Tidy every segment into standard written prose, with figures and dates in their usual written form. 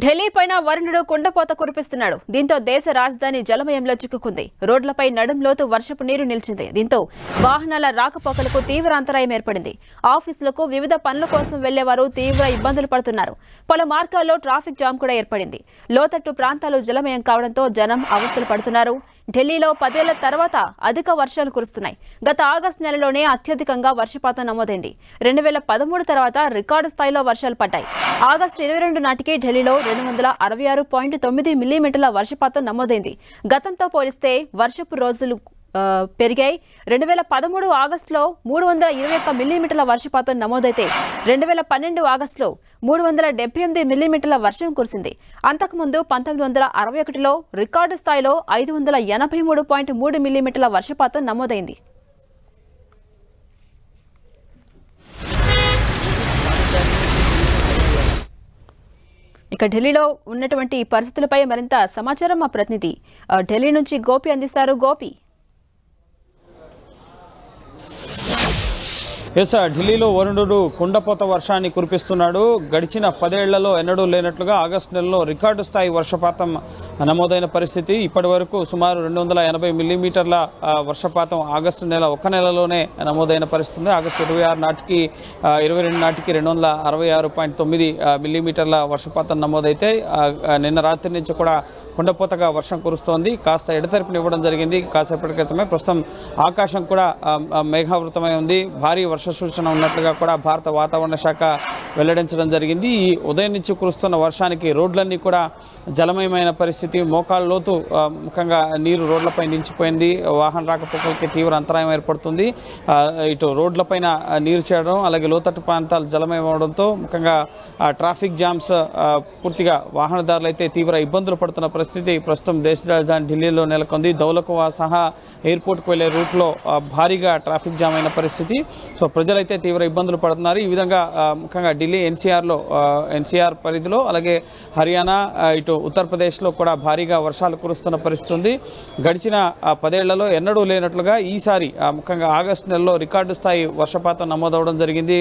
ఢిల్లీ పైన వరుణుడు కుండపోత కురిపిస్తున్నాడు. దీంతో దేశ రాజధాని జలమయంలో చిక్కుకుంది. రోడ్లపై నడుంలోతు వర్షపు నీరు నిలిచింది. దీంతో వాహనాల రాకపోకలకు తీవ్ర అంతరాయం ఏర్పడింది. ఆఫీసులకు వివిధ పనుల కోసం వెళ్లేవారు తీవ్ర ఇబ్బందులు పడుతున్నారు. పలు మార్గాల్లో ట్రాఫిక్ జామ్ కూడా ఏర్పడింది. లోతట్టు ప్రాంతాలు జలమయం కావడంతో జనం అవస్థలు పడుతున్నారు. ఢిల్లీలో 10 ఏళ్ల తర్వాత అధిక వర్షాలు కురుస్తున్నాయి. గత ఆగస్టు నెలలోనే అత్యధికంగా వర్షపాతం నమోదైంది. 2013 తర్వాత రికార్డు స్థాయిలో వర్షాలు పడ్డాయి. ఆగస్టు 22 నాటికి ఢిల్లీలో 266.9 మిల్లీమీటర్ల వర్షపాతం నమోదైంది. గతంతో పోలిస్తే వర్షపు రోజులు పెరిగాయి. 2013 ఆగస్టులో 321 మిల్లీమీటర్ల వర్షపాతం నమోదైతే 2012 ఆగస్టులో 378 మిల్లీమీటర్ల వర్షం కురిసింది. అంతకుముందు 1961లో రికార్డు స్థాయిలో 583.3 మిల్లీమీటర్ల వర్షపాతం నమోదైంది. ఇక ఢిల్లీలో ఉన్నటువంటి పరిస్థితులపై మరింత సమాచారం మా ప్రతినిధి ఢిల్లీ నుంచి గోపి అందిస్తారు. గోపి, ఢిల్లీలో వరుణుడు కుండపోత వర్షాన్ని కురిపిస్తున్నాడు. గడిచిన 10 ఏళ్లలో ఎన్నడూ లేనట్లుగా ఆగస్టు నెలలో రికార్డు స్థాయి వర్షపాతం నమోదైన పరిస్థితి. ఇప్పటి వరకు సుమారు 280 మిల్లీమీటర్ల వర్షపాతం ఆగస్టు నెల ఒక్క నెలలోనే నమోదైన పరిస్థితి. ఆగస్టు 22 నాటికి 266.9 మిల్లీమీటర్ల వర్షపాతం నమోదైతే నిన్న రాత్రి నుంచి కూడా కుండపోతగా వర్షం కురుస్తోంది. కాస్త ఎడతెరిపినివ్వడం జరిగింది కాసేపటి క్రితమే. ప్రస్తుతం ఆకాశం కూడా మేఘావృతమై ఉంది. భారీ వర్ష సూచన ఉన్నట్లుగా కూడా భారత వాతావరణ శాఖ వెల్లడించడం జరిగింది. ఈ ఉదయం నుంచి కురుస్తున్న వర్షానికి రోడ్లన్నీ కూడా జలమయమైన పరిస్థితి. మోకాళ్ళ లోతు ముఖ్యంగా నీరు రోడ్లపై నిలిచిపోయింది. వాహన రాకపోకలకి తీవ్ర అంతరాయం ఏర్పడుతుంది. ఇటు రోడ్లపైన నీరు చేరడం, అలాగే లోతట్టు ప్రాంతాలు జలమయం అవడంతో ముఖ్యంగా ట్రాఫిక్ జామ్స్ పూర్తిగా వాహనదారులు అయితే తీవ్ర ఇబ్బందులు పడుతున్న పరిస్థితి ప్రస్తుతం దేశ రాజధాని ఢిల్లీలో నెలకొంది. దౌలకువా సహా ఎయిర్పోర్ట్కు వెళ్లే రూట్లో భారీగా ట్రాఫిక్ జామ్ అయిన పరిస్థితి. సో ప్రజలైతే తీవ్ర ఇబ్బందులు పడుతున్నారు. ఈ విధంగా ముఖ్యంగా ఢిల్లీ ఎన్సీఆర్ పరిధిలో, అలాగే హర్యానా, ఇటు ఉత్తరప్రదేశ్లో కూడా భారీగా వర్షాలు కురుస్తున్న పరిస్థితి ఉంది. గడిచిన 10 ఏళ్లలో ఎన్నడూ లేనట్లుగా ఈసారి ముఖ్యంగా ఆగస్టు నెలలో రికార్డు స్థాయి వర్షపాతం నమోదవడం జరిగింది.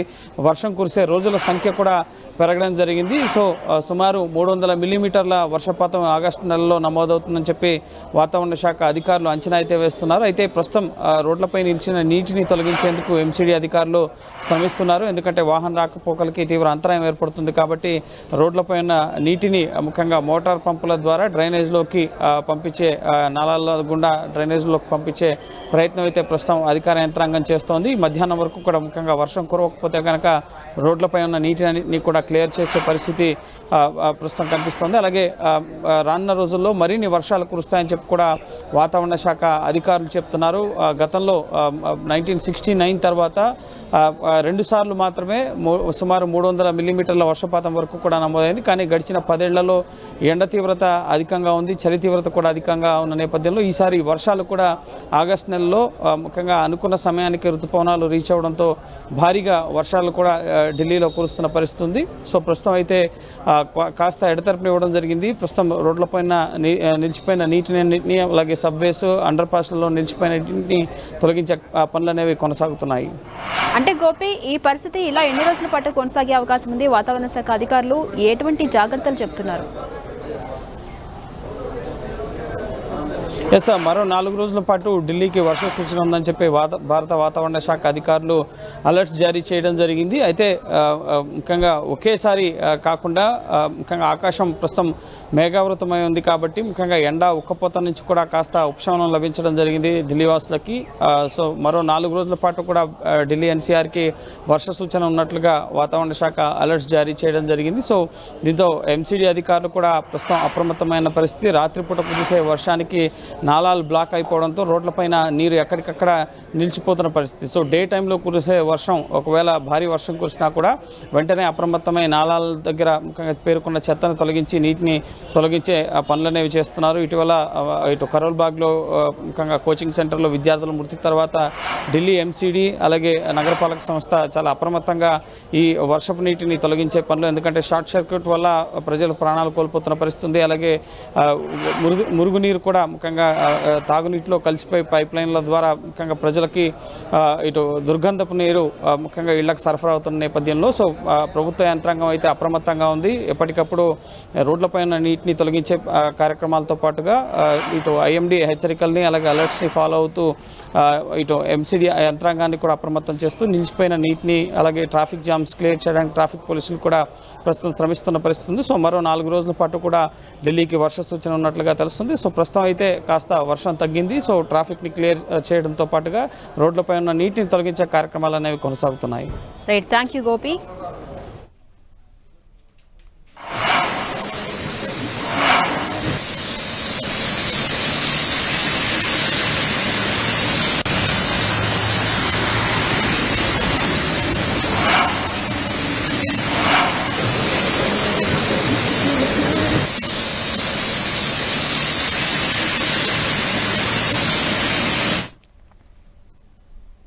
వర్షం కురిసే రోజుల సంఖ్య కూడా పెరగడం జరిగింది. సో సుమారు 300 మిల్లీమీటర్ల వర్షపాతం ఆగస్టు నెలలో నమోదవుతుందని చెప్పి వాతావరణ శాఖ అధికారులు అంచనా అయితే వేస్తున్నారు. అయితే ప్రస్తుతం రోడ్లపై నిలిచిన నీటిని తొలగించేందుకు ఎంసీడీ అధికారులు శ్రమిస్తున్నారు. ఎందుకంటే వాహన రాకపోకలకి తీవ్ర అంతరాయం ఏర్పడుతుంది కాబట్టి రోడ్లపై ఉన్న నీటిని ముఖ్యంగా మోటార్ పంపుల ద్వారా డ్రైనేజ్లోకి పంపించే, నాలాల గుండా డ్రైనేజ్లోకి పంపించే ప్రయత్నం అయితే ప్రస్తుతం అధికార యంత్రాంగం చేస్తోంది. మధ్యాహ్నం వరకు కూడా ముఖ్యంగా వర్షం కురవకపోతే కనుక రోడ్లపై ఉన్న నీటిని కూడా క్లియర్ చేసే పరిస్థితి ప్రస్తుతం కనిపిస్తోంది. అలాగే రానున్న రోజుల్లో మరిన్ని వర్షాలు కురుస్తాయని చెప్పి కూడా వాతావరణ శాఖ అధికారులు చెప్తున్నారు. గతంలో 1969 తర్వాత 2 సార్లు మాత్రమే సుమారు 300 మిల్లీమీటర్ల వర్షపాతం వరకు కూడా నమోదైంది. కానీ గడిచిన 10 ఏళ్లలో ఎండ తీవ్రత అధికంగా ఉంది, చలి తీవ్రత కూడా అధికంగా ఉన్న నేపథ్యంలో ఈసారి వర్షాలు కూడా ఆగస్టు నెలలో ముఖ్యంగా అనుకున్న సమయానికి ఋతుపవనాలు రీచ్ అవడంతో భారీగా వర్షాలు కూడా ఢిల్లీలో కురుస్తున్న పరిస్థితి ఉంది. సో ప్రస్తుతం అయితే కాస్త ఎడతెరపినివ్వడం జరిగింది. ప్రస్తుతం రోడ్లపైన నిలిచిపోయిన నీటిని, అలాగే సబ్వేస్, అండర్ పాస్లలో నిలిచిపోయిన నీటిని తొలగించే పనులు అనేవి కొనసాగుతున్నాయి. అంటే గోపి, ఈ పరిస్థితి ఇలా ఎన్ని రోజుల పాటు కొనసాగే అవకాశం ఉంది? వాతావరణ శాఖ అధికారులు ఎటువంటి జాగ్రత్తలు చెప్తున్నారు? మరో 4 రోజుల పాటు ఢిల్లీకి వర్ష సూచన ఉందని చెప్పి భారత వాతావరణ శాఖ అధికారులు అలర్ట్స్ జారీ చేయడం జరిగింది. అయితే ముఖ్యంగా ఒకేసారి కాకుండా ముఖ్యంగా ఆకాశం ప్రస్తుతం మేఘావృతమై ఉంది కాబట్టి ముఖ్యంగా ఎండ ఉక్కపోత నుంచి కూడా కాస్త ఉపశమనం లభించడం జరిగింది ఢిల్లీ వాసులకి. సో మరో 4 రోజుల పాటు కూడా ఢిల్లీ ఎన్సీఆర్కి వర్ష సూచన ఉన్నట్లుగా వాతావరణ శాఖ అలర్ట్స్ జారీ చేయడం జరిగింది. సో దీంతో ఎంసీడీ అధికారులు కూడా ప్రస్తుతం అప్రమత్తమైన పరిస్థితి. రాత్రిపూట కురిసే వర్షానికి నాలాలు బ్లాక్ అయిపోవడంతో రోడ్లపైన నీరు ఎక్కడికక్కడ నిలిచిపోతున్న పరిస్థితి. సో డే టైంలో కురిసే వర్షం, ఒకవేళ భారీ వర్షం కురిసినా కూడా వెంటనే అప్రమత్తమై నాలాల దగ్గర ముఖ్యంగా పేరుకున్న చెత్తను తొలగించి నీటిని తొలగించే పనులు అనేవి చేస్తున్నారు. ఇటీవల ఇటు కరోల్బాగ్లో ముఖ్యంగా కోచింగ్ సెంటర్లో విద్యార్థుల మృతి తర్వాత ఢిల్లీ ఎంసీడీ, అలాగే నగరపాలక సంస్థ చాలా అప్రమత్తంగా ఈ వర్షపు నీటిని తొలగించే పనులు, ఎందుకంటే షార్ట్ సర్క్యూట్ వల్ల ప్రజలు ప్రాణాలు కోల్పోతున్న పరిస్థితి. అలాగే మురుగునీరు కూడా ముఖ్యంగా తాగునీటిలో కలిసిపోయి పైప్ లైన్ల ద్వారా ముఖ్యంగా ప్రజలకి ఇటు దుర్గంధపు నీరు నీరు ముఖ్యంగా ఇళ్లకు సరఫరా అవుతున్న నేపథ్యంలో సో ప్రభుత్వ యంత్రాంగం అయితే అప్రమత్తంగా ఉంది. ఎప్పటికప్పుడు రోడ్లపైన నీటిని తొలగించే కార్యక్రమాలతో పాటుగా ఇటు ఐఎండీ హెచ్చరికల్ని అలాగే అలర్ట్స్ని ఫాలో అవుతూ ఇటు ఎంసీడీ యంత్రాంగాన్ని కూడా అప్రమత్తం చేస్తూ నిలిచిపోయిన నీటిని అలాగే ట్రాఫిక్ జామ్స్ క్లియర్ చేయడానికి ట్రాఫిక్ పోలీసులు కూడా ప్రస్తుతం శ్రమిస్తున్న పరిస్థితి ఉంది. సో మరో 4 రోజుల పాటు కూడా ఢిల్లీకి వర్ష సూచన ఉన్నట్లుగా తెలుస్తుంది. సో ప్రస్తుతం అయితే కాస్త వర్షం తగ్గింది. సో ట్రాఫిక్ని క్లియర్ చేయడంతో పాటుగా రోడ్లపై ఉన్న నీటిని తొలగించే కార్యక్రమాలు అనేవి కొనసాగుతున్నాయి. Right, thank you Gopi.